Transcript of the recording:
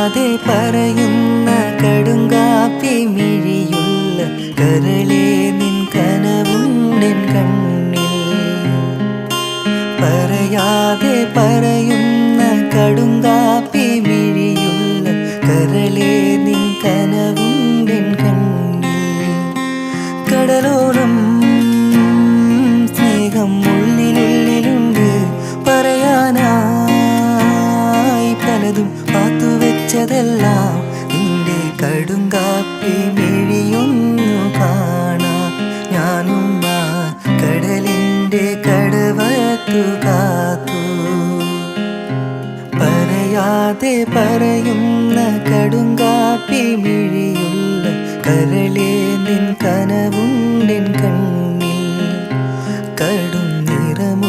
പറയാതെ പറയുന്ന കടുങ്കാപ്പി മിഴിയുള്ള കരളേ നിൻ കനവുണ്ടെൻ കണ്ണിൽ. പറയാതെ പറയുന്ന കടുങ്കാപ്പി മിഴിയുള്ള കരളേ നിൻ കനവുണ്ടെൻ കണ്ണിൽ. കടലോളം സ്നേഹം ഉള്ളിലുള്ളിലുണ്ട്, പറയാനായി പലതും പാത്തുവെച്ചതെല്ലാം നിന്റെ കടുങ്കാപ്പി മിഴിയൊന്നു കാണാൻ ഞാനും ആ കടലിൻ്റെ കടവത്തു കാത്തു. പറയാതെ പറയുന്ന കടുങ്കാപ്പി മിഴിയുള്ള കരളേ നിൻ കനവുണ്ടെൻ